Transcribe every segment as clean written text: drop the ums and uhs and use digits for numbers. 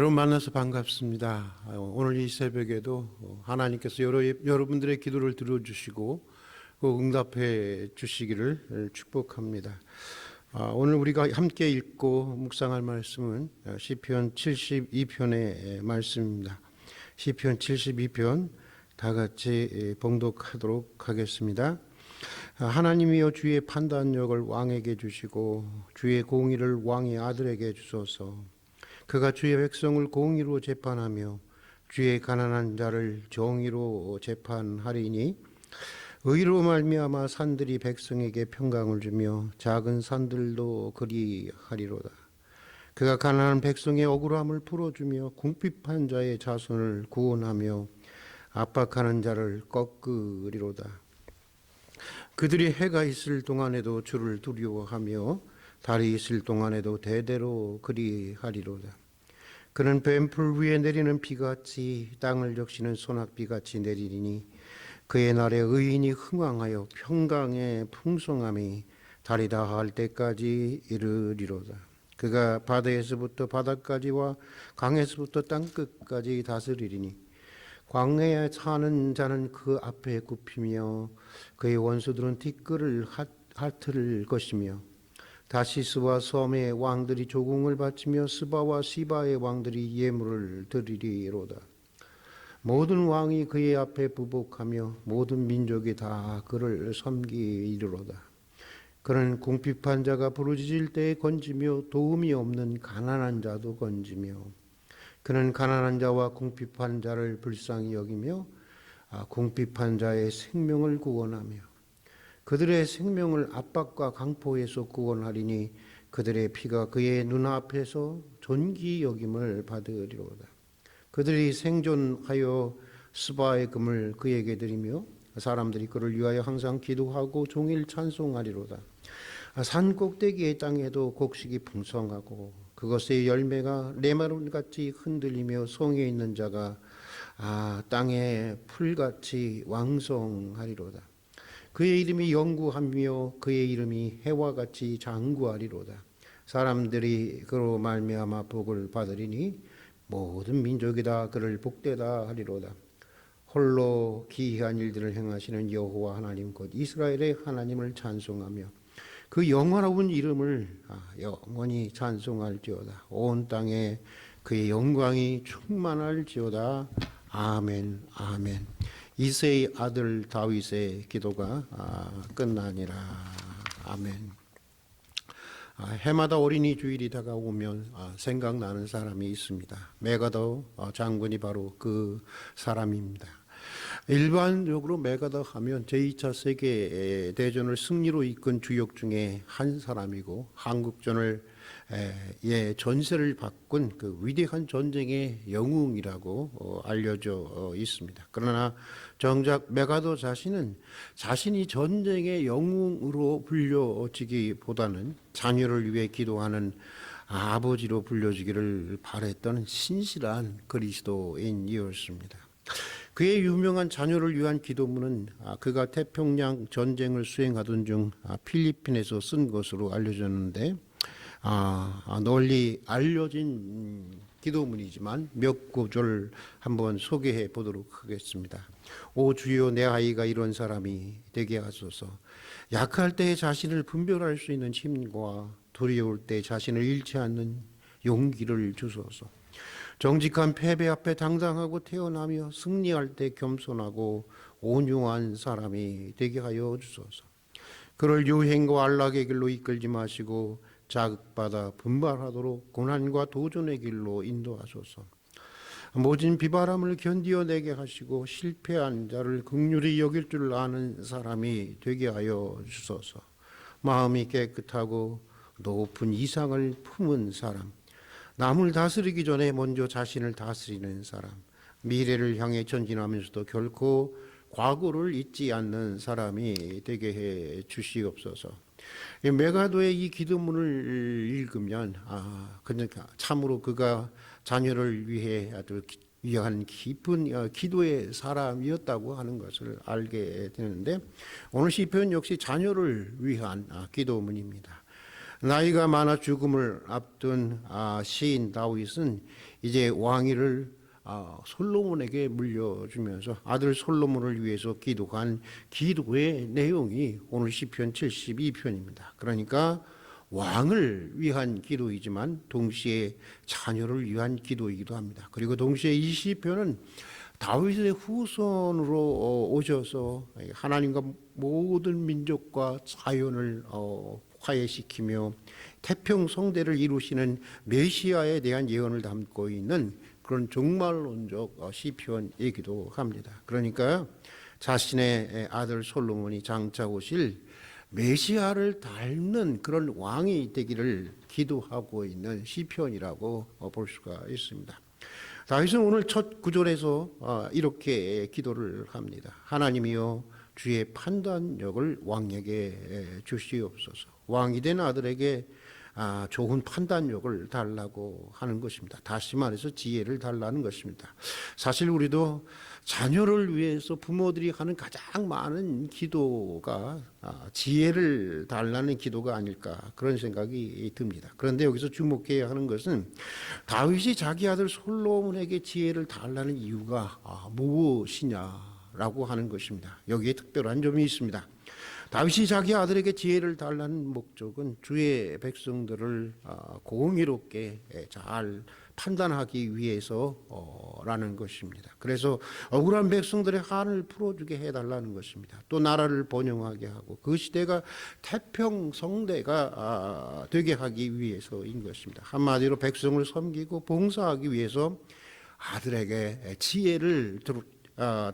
여러분 만나서 반갑습니다. 오늘 이 새벽에도 하나님께서 여러분들의 기도를 들어주시고 응답해 주시기를 축복합니다. 오늘 우리가 함께 읽고 묵상할 말씀은 시편 72편의 말씀입니다. 시편 72편 다 같이 봉독하도록 하겠습니다. 하나님이여, 주의 판단력을 왕에게 주시고 주의 공의를 왕의 아들에게 주소서. 그가 주의 백성을 공의로 재판하며 주의 가난한 자를 정의로 재판하리니, 의로 말미암아 산들이 백성에게 평강을 주며 작은 산들도 그리하리로다. 그가 가난한 백성의 억울함을 풀어주며 궁핍한 자의 자손을 구원하며 압박하는 자를 꺾으리로다. 그들이 해가 있을 동안에도 주를 두려워하며 달이 있을 동안에도 대대로 그리하리로다. 그는 뱀풀 위에 내리는 비같이 땅을 적시는 소낙비같이 내리리니, 그의 날에 의인이 흥왕하여 평강의 풍성함이 달이 다할 때까지 이르리로다. 그가 바다에서부터 바다까지와 강에서부터 땅끝까지 다스리리니, 광야에 사는 자는 그 앞에 굽히며 그의 원수들은 티끌을 핥을 것이며, 다시스와 섬의 왕들이 조공을 바치며 스바와 시바의 왕들이 예물을 드리리로다. 모든 왕이 그의 앞에 부복하며 모든 민족이 다 그를 섬기리로다. 그는 궁핍한 자가 부르짖을 때에 건지며 도움이 없는 가난한 자도 건지며, 그는 가난한 자와 궁핍한 자를 불쌍히 여기며 궁핍한 자의 생명을 구원하며 그들의 생명을 압박과 강포에서 구원하리니, 그들의 피가 그의 눈앞에서 존귀 여김을 받으리로다. 그들이 생존하여 스바의 금을 그에게 드리며 사람들이 그를 위하여 항상 기도하고 종일 찬송하리로다. 산 꼭대기의 땅에도 곡식이 풍성하고 그것의 열매가 레바논같이 흔들리며 성에 있는 자가 땅의 풀같이 왕성하리로다. 그의 이름이 영구하며 그의 이름이 해와 같이 장구하리로다. 사람들이 그로 말미암아 복을 받으리니 모든 민족이 다 그를 복되다 하리로다. 홀로 기이한 일들을 행하시는 여호와 하나님 곧 이스라엘의 하나님을 찬송하며 그 영화로운 이름을 영원히 찬송할지어다. 온 땅에 그의 영광이 충만할지어다. 아멘, 아멘. 이새의 아들 다윗의 기도가 끝나니라. 아멘. 해마다 어린이 주일이 다가오면 생각나는 사람이 있습니다. 메가더 장군이 바로 그 사람입니다. 일반적으로 메가더 하면 제2차 세계대전을 승리로 이끈 주역 중에 한 사람이고, 한국전을 전세를 바꾼 그 위대한 전쟁의 영웅이라고 알려져 있습니다. 그러나 정작 메가더 자신은 자신이 전쟁의 영웅으로 불려지기보다는 자녀를 위해 기도하는 아버지로 불려지기를 바랬던 신실한 그리스도인이었습니다. 그의 유명한 자녀를 위한 기도문은 그가 태평양 전쟁을 수행하던 중 필리핀에서 쓴 것으로 알려졌는데, 널리 알려진 기도문이지만 몇 구절 한번 소개해 보도록 하겠습니다. 오 주여, 내 아이가 이런 사람이 되게 하소서. 약할 때 자신을 분별할 수 있는 힘과 두려울 때 자신을 잃지 않는 용기를 주소서. 정직한 패배 앞에 당당하고 태어나며 승리할 때 겸손하고 온유한 사람이 되게 하여 주소서. 그를 유행과 안락의 길로 이끌지 마시고 자극받아 분발하도록 고난과 도전의 길로 인도하소서. 모진 비바람을 견디어내게 하시고 실패한 자를 긍휼히 여길 줄 아는 사람이 되게 하여 주소서. 마음이 깨끗하고 높은 이상을 품은 사람, 남을 다스리기 전에 먼저 자신을 다스리는 사람, 미래를 향해 전진하면서도 결코 과거를 잊지 않는 사람이 되게 해 주시옵소서. 메가더의 이 기도문을 읽으면 그러니까 참으로 그가 자녀를 위해 아주 위한 깊은 기도의 사람이었다고 하는 것을 알게 되는데, 오늘 시편 역시 자녀를 위한 기도문입니다. 나이가 많아 죽음을 앞둔 시인 다윗은 이제 왕위를 솔로몬에게 물려주면서 아들 솔로몬을 위해서 기도한 기도의 내용이 오늘 시편 72편입니다. 그러니까 왕을 위한 기도이지만 동시에 자녀를 위한 기도이기도 합니다. 그리고 동시에 이 시편은 다윗의 후손으로 오셔서 하나님과 모든 민족과 자연을 화해시키며 태평성대를 이루시는 메시아에 대한 예언을 담고 있는 그런 종말론적 시편이기도 합니다. 그러니까 자신의 아들 솔로몬이 장차 오실 메시아를 닮는 그런 왕이 되기를 기도하고 있는 시편이라고 볼 수가 있습니다. 다윗은 오늘 첫 구절에서 이렇게 기도를 합니다. 하나님이여 주의 판단력을 왕에게 주시옵소서. 왕이 된 아들에게 좋은 판단력을 달라고 하는 것입니다. 다시 말해서 지혜를 달라는 것입니다. 사실 우리도 자녀를 위해서 부모들이 하는 가장 많은 기도가 지혜를 달라는 기도가 아닐까 그런 생각이 듭니다. 그런데 여기서 주목해야 하는 것은 다윗이 자기 아들 솔로몬에게 지혜를 달라는 이유가 무엇이냐라고 하는 것입니다. 여기에 특별한 점이 있습니다. 다윗이 자기 아들에게 지혜를 달라는 목적은 주의 백성들을 공의롭게 잘 판단하기 위해서라는 것입니다. 그래서 억울한 백성들의 한을 풀어주게 해달라는 것입니다. 또 나라를 번영하게 하고 그 시대가 태평성대가 되게 하기 위해서인 것입니다. 한마디로 백성을 섬기고 봉사하기 위해서 아들에게 지혜를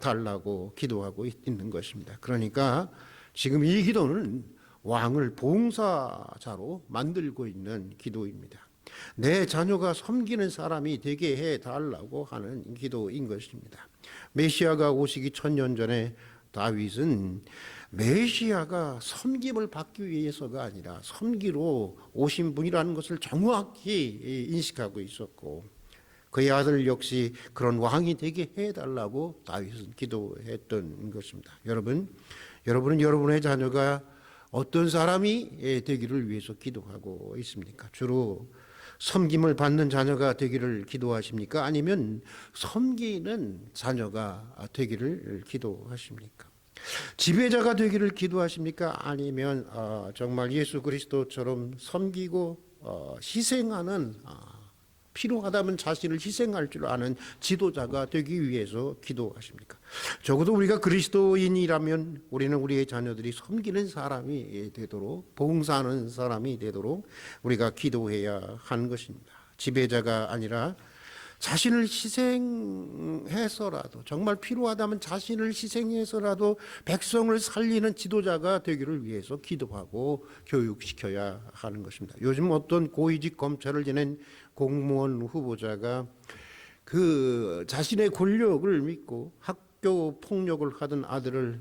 달라고 기도하고 있는 것입니다. 그러니까 지금 이 기도는 왕을 봉사자로 만들고 있는 기도입니다. 내 자녀가 섬기는 사람이 되게 해달라고 하는 기도인 것입니다. 메시아가 오시기 1000년 전에 다윗은 메시아가 섬김을 받기 위해서가 아니라 섬기러 오신 분이라는 것을 정확히 인식하고 있었고 그의 아들 역시 그런 왕이 되게 해달라고 다윗은 기도했던 것입니다. 여러분은 여러분의 자녀가 어떤 사람이 되기를 위해서 기도하고 있습니까? 주로 섬김을 받는 자녀가 되기를 기도하십니까? 아니면 섬기는 자녀가 되기를 기도하십니까? 지배자가 되기를 기도하십니까? 아니면 정말 예수 그리스도처럼 섬기고 희생하는 필요하다면 자신을 희생할 줄 아는 지도자가 되기 위해서 기도하십니까? 적어도 우리가 그리스도인이라면 우리는 우리의 자녀들이 섬기는 사람이 되도록 봉사하는 사람이 되도록 우리가 기도해야 하는 것입니다. 지배자가 아니라 자신을 희생해서라도 정말 필요하다면 자신을 희생해서라도 백성을 살리는 지도자가 되기를 위해서 기도하고 교육시켜야 하는 것입니다. 요즘 어떤 고위직 검찰을 지낸 공무원 후보자가 그 자신의 권력을 믿고 학교 폭력을 하던 아들을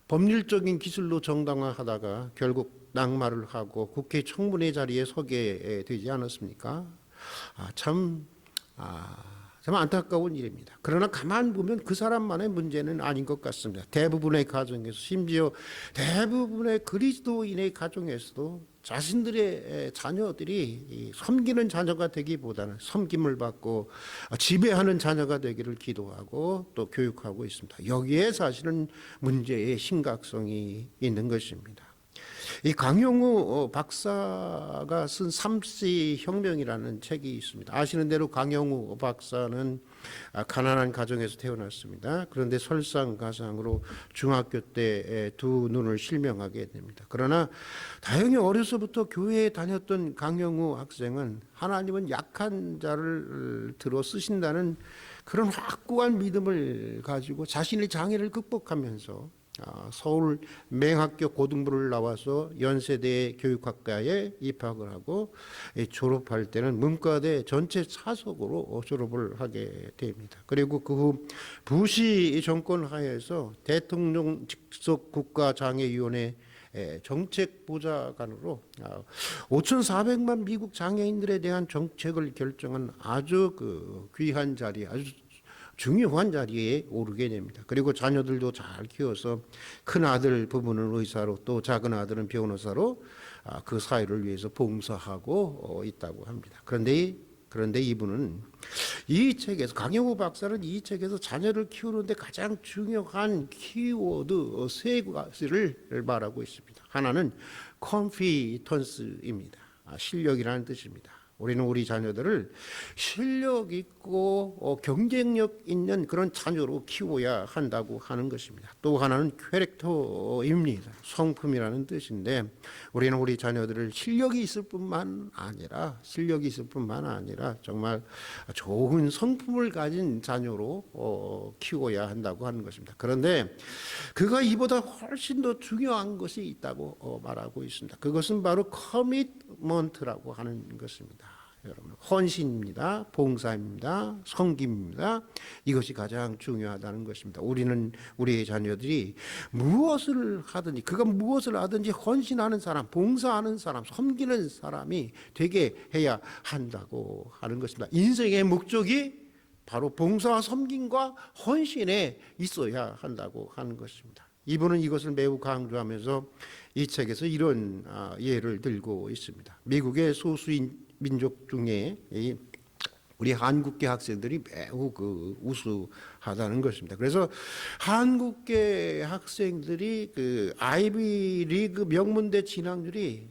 법률적인 기술로 정당화하다가 결국 낙마를 하고 국회 청문회 자리에 서게 되지 않았습니까? 참 안타까운 일입니다. 그러나 가만 보면 그 사람만의 문제는 아닌 것 같습니다. 대부분의 가정에서 심지어 대부분의 그리스도인의 가정에서도 자신들의 자녀들이 섬기는 자녀가 되기보다는 섬김을 받고 지배하는 자녀가 되기를 기도하고 또 교육하고 있습니다. 여기에 사실은 문제의 심각성이 있는 것입니다. 이 강영우 박사가 쓴 삼시 혁명이라는 책이 있습니다. 아시는 대로 강영우 박사는 가난한 가정에서 태어났습니다. 그런데 설상가상으로 중학교 때 두 눈을 실명하게 됩니다. 그러나 다행히 어려서부터 교회에 다녔던 강영우 학생은 하나님은 약한 자를 들어 쓰신다는 그런 확고한 믿음을 가지고 자신의 장애를 극복하면서 서울 맹학교 고등부를 나와서 연세대 교육학과에 입학을 하고 졸업할 때는 문과대 전체 차석으로 졸업을 하게 됩니다. 그리고 그 후 부시 정권 하에서 대통령 직속 국가장애위원회 정책보좌관으로 5,400만 미국 장애인들에 대한 정책을 결정한 아주 귀한 자리, 아주 중요한 자리에 오르게 됩니다. 그리고 자녀들도 잘 키워서 큰 아들 부부는 의사로 또 작은 아들은 변호사로 그 사회를 위해서 봉사하고 있다고 합니다. 그런데 이분은 이 책에서 강영우 박사는 이 책에서 자녀를 키우는데 가장 중요한 키워드 세 가지를 말하고 있습니다. 하나는 confidence입니다. 실력이라는 뜻입니다. 우리는 우리 자녀들을 실력 있고 경쟁력 있는 그런 자녀로 키워야 한다고 하는 것입니다. 또 하나는 캐릭터입니다. 성품이라는 뜻인데 우리는 우리 자녀들을 실력이 있을 뿐만 아니라 정말 좋은 성품을 가진 자녀로 키워야 한다고 하는 것입니다. 그런데 그가 이보다 훨씬 더 중요한 것이 있다고 말하고 있습니다. 그것은 바로 커미트먼트라고 하는 것입니다. 여러분, 헌신입니다. 봉사입니다. 섬김입니다. 이것이 가장 중요하다는 것입니다. 우리는 우리의 자녀들이 무엇을 하든지 그가 무엇을 하든지 헌신하는 사람, 봉사하는 사람, 섬기는 사람이 되게 해야 한다고 하는 것입니다. 인생의 목적이 바로 봉사와 섬김과 헌신에 있어야 한다고 하는 것입니다. 이분은 이것을 매우 강조하면서 이 책에서 이런 예를 들고 있습니다. 미국의 소수인 민족 중에 우리 한국계 학생들이 매우 우수하다는 것입니다. 그래서 한국계 학생들이 그 아이비 리그 명문대 진학률이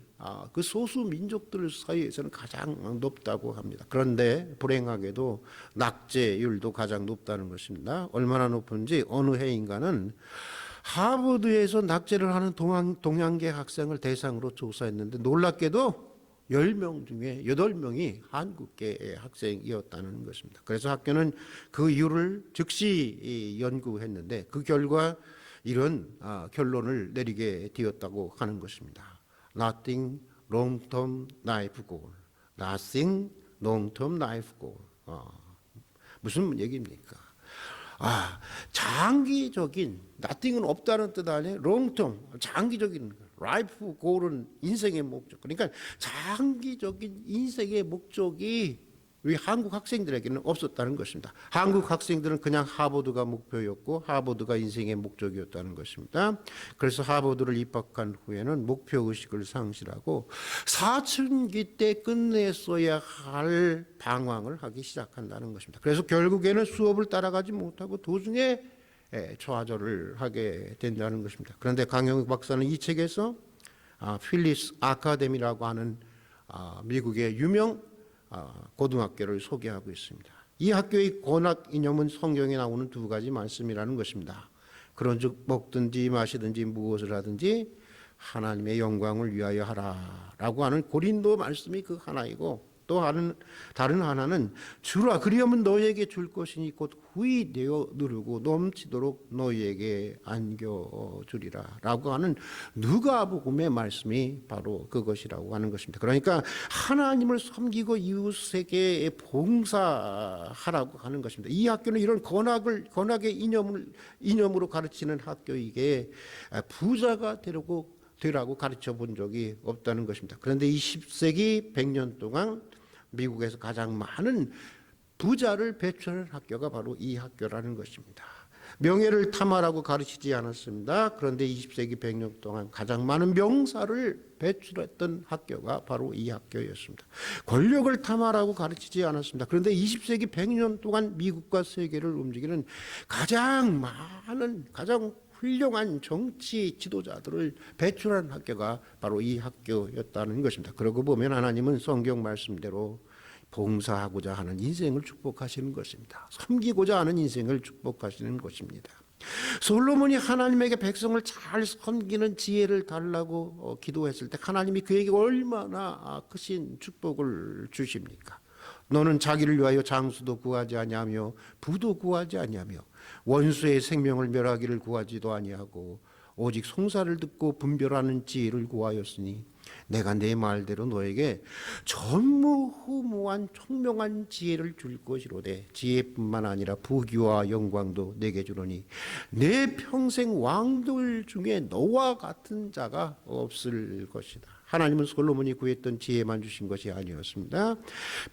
그 소수 민족들 사이에서는 가장 높다고 합니다. 그런데 불행하게도 낙제율도 가장 높다는 것입니다. 얼마나 높은지 어느 해인가는 하버드에서 낙제를 하는 동양계 학생을 대상으로 조사했는데 놀랍게도 10명 중에 8명이 한국계 학생이었다는 것입니다. 그래서 학교는 그 이유를 즉시 연구했는데 그 결과 이런 결론을 내리게 되었다고 하는 것입니다. Nothing long-term life goal. Nothing long-term life goal. 무슨 얘기입니까? 장기적인 nothing은 없다는 뜻 아니에요. long-term 장기적인 라이프 고울은 인생의 목적. 그러니까 장기적인 인생의 목적이 우리 한국 학생들에게는 없었다는 것입니다. 한국 학생들은 그냥 하버드가 목표였고 하버드가 인생의 목적이었다는 것입니다. 그래서 하버드를 입학한 후에는 목표의식을 상실하고 사춘기 때 끝냈어야 할 방황을 하기 시작한다는 것입니다. 그래서 결국에는 수업을 따라가지 못하고 도중에 좌절을 하게 된다는 것입니다. 그런데 강영욱 박사는 이 책에서 필립스 아카데미라고 하는 미국의 유명 고등학교를 소개하고 있습니다. 이 학교의 권학 이념은 성경에 나오는 두 가지 말씀이라는 것입니다. 그런즉 먹든지 마시든지 무엇을 하든지 하나님의 영광을 위하여 하라라고 하는 고린도 말씀이 그 하나이고 또 다른 하나는 주라 그리하면 너희에게 줄 것이니 곧 후히 되어 누르고 넘치도록 너희에게 안겨주리라 라고 하는 누가복음의 말씀이 바로 그것이라고 하는 것입니다. 그러니까 하나님을 섬기고 이웃에게 봉사하라고 하는 것입니다. 이 학교는 이런 권학의 이념으로 가르치는 학교이기에 부자가 되라고 가르쳐 본 적이 없다는 것입니다. 그런데 20세기 100년 동안 미국에서 가장 많은 부자를 배출한 학교가 바로 이 학교라는 것입니다. 명예를 탐하라고 가르치지 않았습니다. 그런데 20세기 100년 동안 가장 많은 명사를 배출했던 학교가 바로 이 학교였습니다. 권력을 탐하라고 가르치지 않았습니다. 그런데 20세기 100년 동안 미국과 세계를 움직이는 가장 훌륭한 정치 지도자들을 배출한 학교가 바로 이 학교였다는 것입니다. 그러고 보면 하나님은 성경 말씀대로 봉사하고자 하는 인생을 축복하시는 것입니다. 섬기고자 하는 인생을 축복하시는 것입니다. 솔로몬이 하나님에게 백성을 잘 섬기는 지혜를 달라고 기도했을 때 하나님이 그에게 얼마나 크신 축복을 주십니까? 너는 자기를 위하여 장수도 구하지 아니하며 부도 구하지 아니하며 원수의 생명을 멸하기를 구하지도 아니하고 오직 송사를 듣고 분별하는 지혜를 구하였으니 내가 내 말대로 너에게 전무후무한 총명한 지혜를 줄 것이로되 지혜뿐만 아니라 부귀와 영광도 내게 주노니 내 평생 왕들 중에 너와 같은 자가 없을 것이다. 하나님은 솔로몬이 구했던 지혜만 주신 것이 아니었습니다.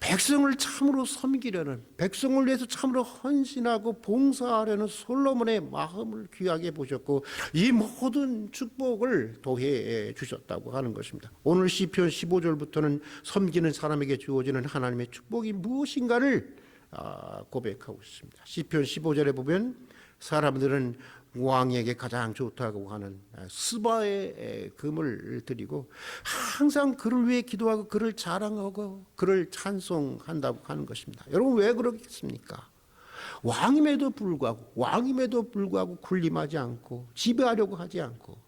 백성을 참으로 섬기려는, 백성을 위해서 참으로 헌신하고 봉사하려는 솔로몬의 마음을 귀하게 보셨고 이 모든 축복을 도해 주셨다고 하는 것입니다. 오늘 시편 15절부터는 섬기는 사람에게 주어지는 하나님의 축복이 무엇인가를 고백하고 있습니다. 시편 15절에 보면 사람들은 왕에게 가장 좋다고 하는 스바의 금을 드리고 항상 그를 위해 기도하고 그를 자랑하고 그를 찬송한다고 하는 것입니다. 여러분 왜 그렇겠습니까? 왕임에도 불구하고 군림하지 않고 지배하려고 하지 않고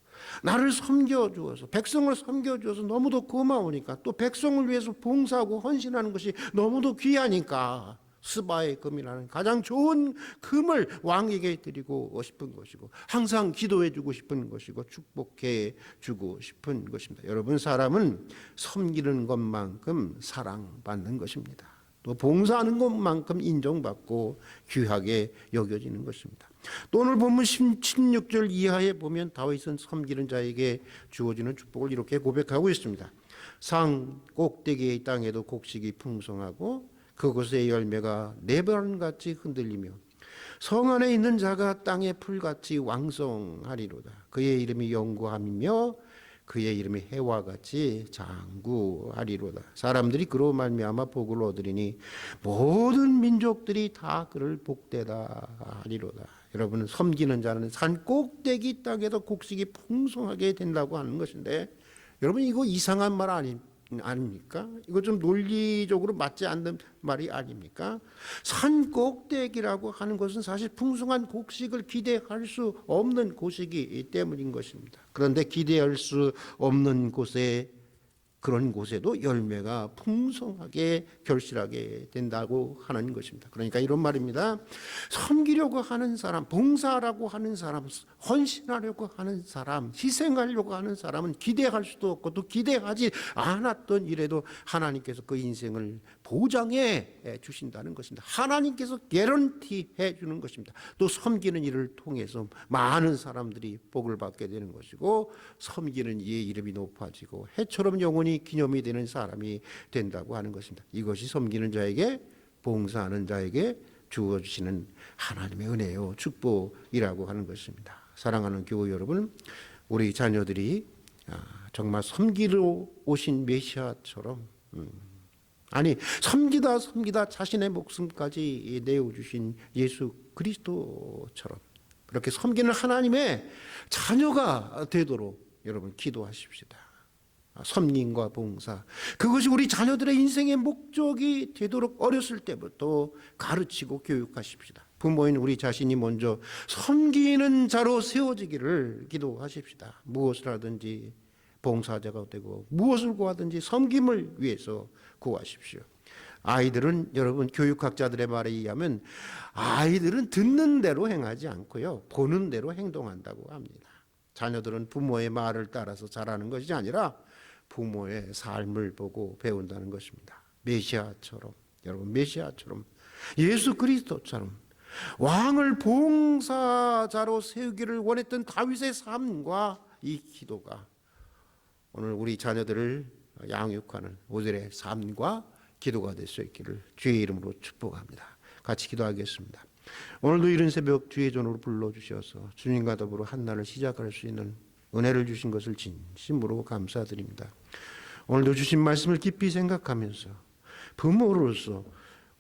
나를 섬겨주어서 백성을 섬겨주어서 너무도 고마우니까 또 백성을 위해서 봉사하고 헌신하는 것이 너무도 귀하니까 스바의 금이라는 가장 좋은 금을 왕에게 드리고 싶은 것이고 항상 기도해 주고 싶은 것이고 축복해 주고 싶은 것입니다. 여러분 사람은 섬기는 것만큼 사랑받는 것입니다. 또 봉사하는 것만큼 인정받고 귀하게 여겨지는 것입니다. 또 오늘 본문 16절 이하에 보면 다윗은 섬기는 자에게 주어지는 축복을 이렇게 고백하고 있습니다. 산 꼭대기의 땅에도 곡식이 풍성하고 그곳의 열매가 네발같이 흔들리며 성 안에 있는 자가 땅의 풀같이 왕성하리로다. 그의 이름이 영구함이며 그의 이름이 해와같이 장구하리로다. 사람들이 그로 말미암아 복을 얻으리니 모든 민족들이 다 그를 복되다 하리로다. 여러분 섬기는 자는 산 꼭대기 땅에도 곡식이 풍성하게 된다고 하는 것인데 여러분 이거 이상한 말 아닙니까? 이거 좀 논리적으로 맞지 않는 말이 아닙니까? 산 꼭대기라고 하는 것은 사실 풍성한 곡식을 기대할 수 없는 곳이기 때문인 것입니다. 그런데 기대할 수 없는 곳에 그런 곳에도 열매가 풍성하게 결실하게 된다고 하는 것입니다. 그러니까 이런 말입니다. 섬기려고 하는 사람, 봉사하려고 하는 사람, 헌신하려고 하는 사람, 희생하려고 하는 사람은 기대할 수도 없고 또 기대하지 않았던 일에도 하나님께서 그 인생을 보장해 주신다는 것입니다. 하나님께서 개런티해 주는 것입니다. 또 섬기는 일을 통해서 많은 사람들이 복을 받게 되는 것이고 섬기는 이의 이름이 높아지고 해처럼 영원히 기념이 되는 사람이 된다고 하는 것입니다. 이것이 섬기는 자에게 봉사하는 자에게 주어주시는 하나님의 은혜요 축복이라고 하는 것입니다. 사랑하는 교우 여러분, 우리 자녀들이 정말 섬기러 오신 메시아처럼 섬기다 자신의 목숨까지 내어주신 예수 그리스도처럼 그렇게 섬기는 하나님의 자녀가 되도록 여러분 기도하십시다. 섬김과 봉사, 그것이 우리 자녀들의 인생의 목적이 되도록 어렸을 때부터 가르치고 교육하십시다. 부모인 우리 자신이 먼저 섬기는 자로 세워지기를 기도하십시다. 무엇을 하든지 봉사자가 되고 무엇을 구하든지 섬김을 위해서 구하십시오. 아이들은 여러분 교육학자들의 말에 의하면 아이들은 듣는 대로 행하지 않고요 보는 대로 행동한다고 합니다. 자녀들은 부모의 말을 따라서 자라는 것이 아니라 부모의 삶을 보고 배운다는 것입니다. 메시아처럼 여러분 메시아처럼 예수 그리스도처럼 왕을 봉사자로 세우기를 원했던 다윗의 삶과 이 기도가 오늘 우리 자녀들을 양육하는 우리들의 삶과 기도가 될 수 있기를 주의 이름으로 축복합니다. 같이 기도하겠습니다. 오늘도 이른 새벽 주의 전으로 불러주셔서 주님과 더불어 한날을 시작할 수 있는 은혜를 주신 것을 진심으로 감사드립니다. 오늘도 주신 말씀을 깊이 생각하면서 부모로서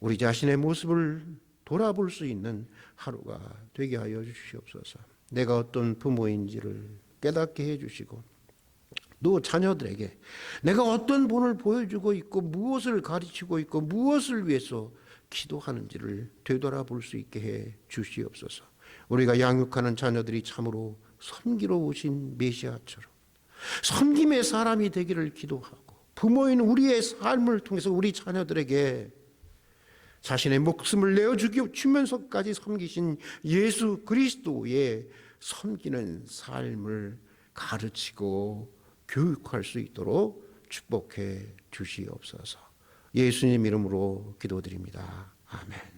우리 자신의 모습을 돌아볼 수 있는 하루가 되게 하여 주시옵소서. 내가 어떤 부모인지를 깨닫게 해주시고 또 자녀들에게 내가 어떤 본을 보여주고 있고 무엇을 가르치고 있고 무엇을 위해서 기도하는지를 되돌아볼 수 있게 해 주시옵소서. 우리가 양육하는 자녀들이 참으로 섬기러 오신 메시아처럼 섬김의 사람이 되기를 기도하고 부모인 우리의 삶을 통해서 우리 자녀들에게 자신의 목숨을 내어주면서까지 섬기신 예수 그리스도의 섬기는 삶을 가르치고 교육할 수 있도록 축복해 주시옵소서. 예수님 이름으로 기도드립니다. 아멘.